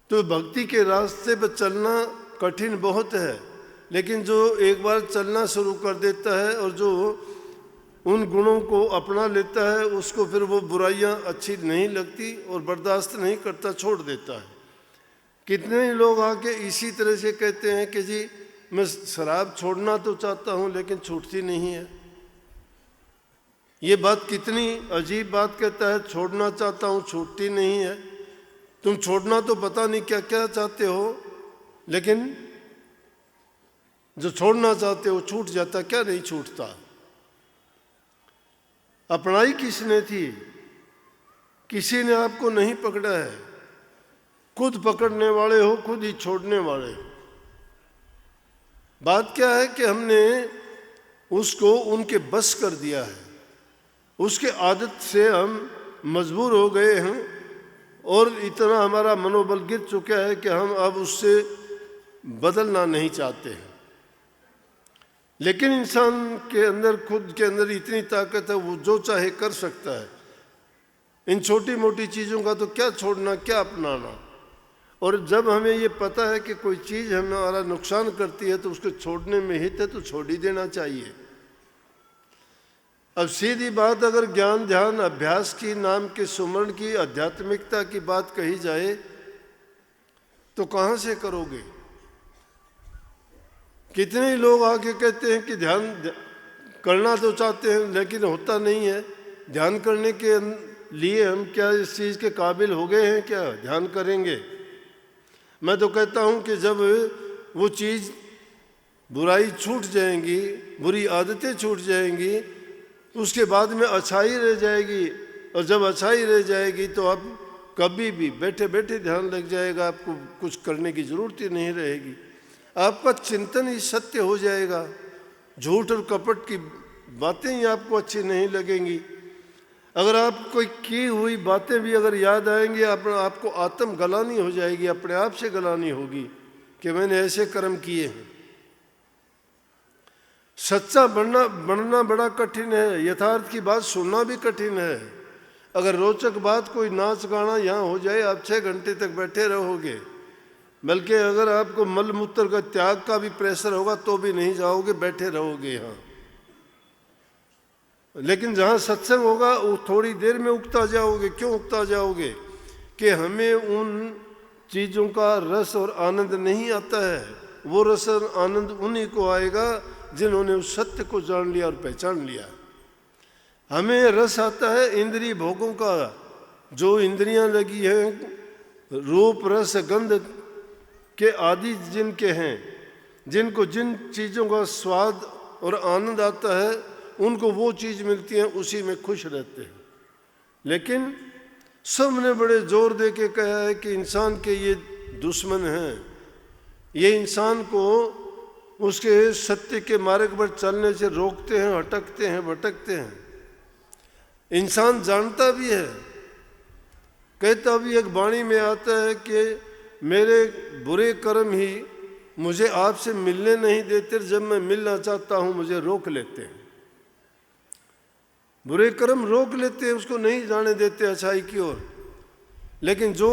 तो भक्ति के रास्ते पर चलना कठिन बहुत है, लेकिन जो एक बार चलना शुरू कर देता है और जो उन गुणों को अपना लेता है, उसको फिर वो बुराइयां अच्छी नहीं लगती और बर्दाश्त नहीं करता, छोड़ देता है। कितने ही लोग आके इसी तरह से कहते हैं कि जी मैं शराब छोड़ना तो चाहता हूँ लेकिन छूटती नहीं है। ये बात कितनी अजीब बात कहता है, छोड़ना चाहता हूँ छूटती नहीं है। तुम छोड़ना तो पता नहीं क्या क्या चाहते हो, लेकिन जो छोड़ना चाहते हो छूट जाता, क्या नहीं छूटता। अपनाई किसने थी? किसी ने आपको नहीं पकड़ा है, खुद पकड़ने वाले हो, खुद ही छोड़ने वाले हो। बात क्या है कि हमने उसको उनके बस कर दिया है, उसके आदत से हम मजबूर हो गए हैं और इतना हमारा मनोबल गिर चुका है कि हम अब उससे बदलना नहीं चाहते हैं। लेकिन इंसान के अंदर, खुद के अंदर इतनी ताकत है, वो जो चाहे कर सकता है। इन छोटी मोटी चीज़ों का तो क्या छोड़ना, क्या अपनाना। और जब हमें ये पता है कि कोई चीज़ हमारा नुकसान करती है तो उसको छोड़ने में हित है तो छोड़ ही देना चाहिए। अब सीधी बात, अगर ज्ञान ध्यान अभ्यास की, नाम के सुमरण की, आध्यात्मिकता की बात कही जाए तो कहाँ से करोगे? कितने लोग आके कहते हैं कि ध्यान करना तो चाहते हैं लेकिन होता नहीं है। ध्यान करने के लिए हम क्या इस चीज़ के काबिल हो गए हैं क्या ध्यान करेंगे? मैं तो कहता हूँ कि जब वो चीज़, बुराई छूट जाएंगी, बुरी आदतें छूट जाएंगी, उसके बाद में अच्छाई रह जाएगी। और जब अच्छाई रह जाएगी तो आप कभी भी बैठे बैठे ध्यान लग जाएगा, आपको कुछ करने की ज़रूरत ही नहीं रहेगी। आपका चिंतन ही सत्य हो जाएगा, झूठ और कपट की बातें ही आपको अच्छी नहीं लगेंगी। अगर आप कोई की हुई बातें भी अगर याद आएंगी, आपको आत्म गलानी हो जाएगी, अपने आप से गलानी होगी कि मैंने ऐसे कर्म किए हैं। सच्चा बनना बड़ा कठिन है, यथार्थ की बात सुनना भी कठिन है। अगर रोचक बात कोई नाच गाना यहाँ हो जाए, आप 6 घंटे तक बैठे रहोगे। बल्कि अगर आपको मल मूत्र का त्याग का भी प्रेशर होगा तो भी नहीं जाओगे, बैठे रहोगे यहाँ। लेकिन जहाँ सत्संग होगा वो थोड़ी देर में उगता जाओगे। क्यों उगता जाओगे? कि हमें उन चीज़ों का रस और आनंद नहीं आता है। वो रस और आनंद उन्हीं को आएगा जिन्होंने उस सत्य को जान लिया और पहचान लिया। हमें रस आता है इंद्रिय भोगों का। जो इंद्रियां लगी हैं, रूप रस गंध के आदि जिनके हैं, जिनको जिन चीज़ों का स्वाद और आनंद आता है, उनको वो चीज़ मिलती है, उसी में खुश रहते हैं। लेकिन सबने बड़े जोर दे के कहा है कि इंसान के ये दुश्मन हैं, ये इंसान को उसके सत्य के मार्ग पर चलने से रोकते हैं, हटकते हैं, भटकते हैं। इंसान जानता भी है, कहता भी, एक वाणी में आता है कि मेरे बुरे कर्म ही मुझे आपसे मिलने नहीं देते, जब मैं मिलना चाहता हूँ मुझे रोक लेते हैं। बुरे कर्म रोक लेते हैं, उसको नहीं जाने देते अच्छाई की ओर। लेकिन जो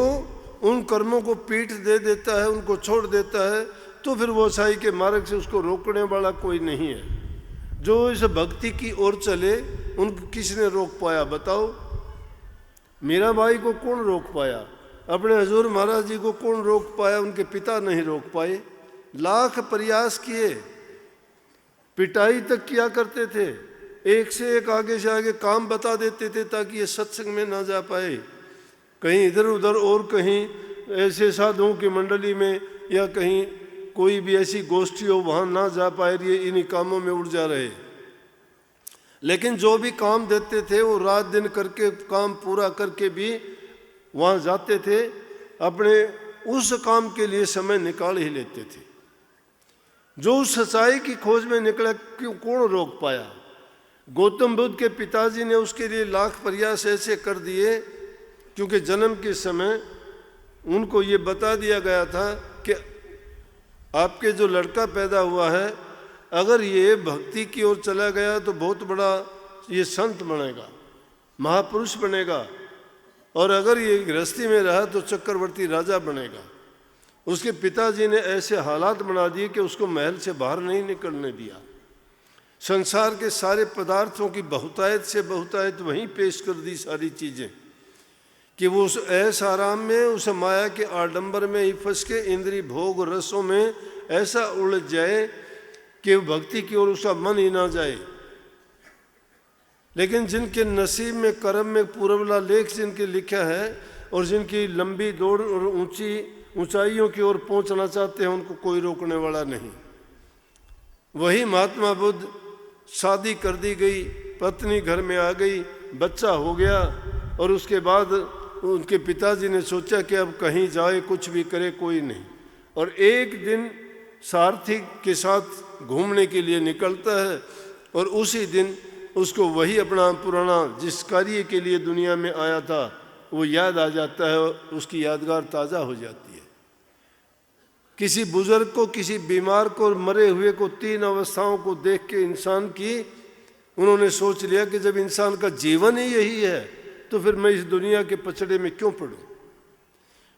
उन कर्मों को पीठ दे देता है, उनको छोड़ देता है, तो फिर वो अच्छाई के मार्ग से उसको रोकने वाला कोई नहीं है। जो इस भक्ति की ओर चले, उनको किसने रोक पाया बताओ? मीराबाई को कौन रोक पाया? अपने हजूर महाराज जी को कौन रोक पाया? उनके पिता नहीं रोक पाए। लाख प्रयास किए, पिटाई तक किया करते थे, एक से एक आगे से आगे काम बता देते थे ताकि ये सत्संग में ना जा पाए। कहीं इधर उधर और कहीं ऐसे साधुओं की मंडली में या कहीं कोई भी ऐसी गोष्ठी हो वहाँ ना जा पाए, ये इन्हीं कामों में उड़ जा रहे। लेकिन जो भी काम देते थे वो रात दिन करके, काम पूरा करके भी वहाँ जाते थे, अपने उस काम के लिए समय निकाल ही लेते थे। जो उस सच्चाई की खोज में निकला, क्यों कौन रोक पाया? गौतम बुद्ध के पिताजी ने उसके लिए लाख प्रयास ऐसे कर दिए, क्योंकि जन्म के समय उनको ये बता दिया गया था कि आपके जो लड़का पैदा हुआ है, अगर ये भक्ति की ओर चला गया तो बहुत बड़ा ये संत बनेगा, महापुरुष बनेगा, और अगर ये गृहस्थी में रहा तो चक्रवर्ती राजा बनेगा। उसके पिताजी ने ऐसे हालात बना दिए कि उसको महल से बाहर नहीं निकलने दिया। संसार के सारे पदार्थों की बहुतायत से बहुतायत वहीं पेश कर दी सारी चीज़ें, कि वो उस ऐस आराम में, उस माया के आडंबर में ही फंस के इंद्रिय भोग रसों में ऐसा उलझ जाए कि भक्ति की ओर उसका मन ही ना जाए। लेकिन जिनके नसीब में, कर्म में पूर्वला लेख जिनके लिखा है और जिनकी लंबी दौड़ और ऊंचाइयों की ओर पहुंचना चाहते हैं, उनको कोई रोकने वाला नहीं। वही महात्मा बुद्ध, शादी कर दी गई, पत्नी घर में आ गई, बच्चा हो गया, और उसके बाद उनके पिताजी ने सोचा कि अब कहीं जाए, कुछ भी करे, कोई नहीं। और एक दिन सारथी के साथ घूमने के लिए निकलता है और उसी दिन उसको वही अपना पुराना जिस कार्य के लिए दुनिया में आया था वो याद आ जाता है, और उसकी यादगार ताज़ा हो जाती है। किसी बुजुर्ग को, किसी बीमार को, मरे हुए को, तीन अवस्थाओं को देख के इंसान की उन्होंने सोच लिया कि जब इंसान का जीवन ही यही है तो फिर मैं इस दुनिया के पचड़े में क्यों पड़ूं?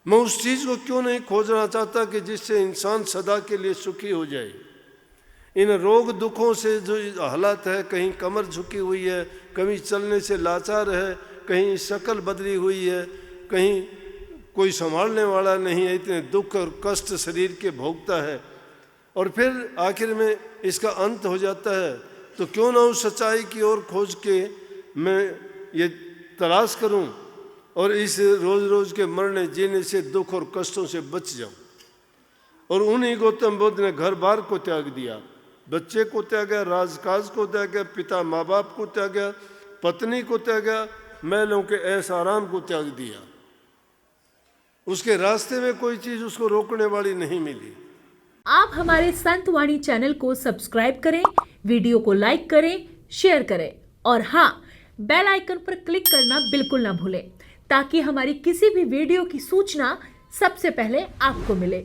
मैं उस चीज़ को क्यों नहीं खोजना चाहता कि जिससे इंसान सदा के लिए सुखी हो जाए। इन रोग दुखों से जो हालत है, कहीं कमर झुकी हुई है, कहीं चलने से लाचार है, कहीं शक्ल बदली हुई है, कहीं कोई संभालने वाला नहीं है, इतने दुख और कष्ट शरीर के भोगता है, और फिर आखिर में इसका अंत हो जाता है। तो क्यों ना उस सच्चाई की ओर खोज के मैं ये तलाश करूं और इस रोज़ रोज़ के मरने जीने से, दुख और कष्टों से बच जाऊं। और उन्हीं गौतम बुद्ध ने घर बार को त्याग दिया, बच्चे को त्यागा, राजकाज को त्यागा, पिता माँ बाप को त्यागा, पत्नी को त्यागा, महलों के ऐस आराम को त्याग दिया। उसके रास्ते में कोई चीज़ उसको रोकने वाली नहीं मिली। आप हमारे संत वाणी चैनल को सब्सक्राइब करें, वीडियो को लाइक करें, शेयर करें, और हाँ, बेल आइकन पर क्लिक करना बिल्कुल ना भूलें, ताकि हमारी किसी भी वीडियो की सूचना सबसे पहले आपको मिले।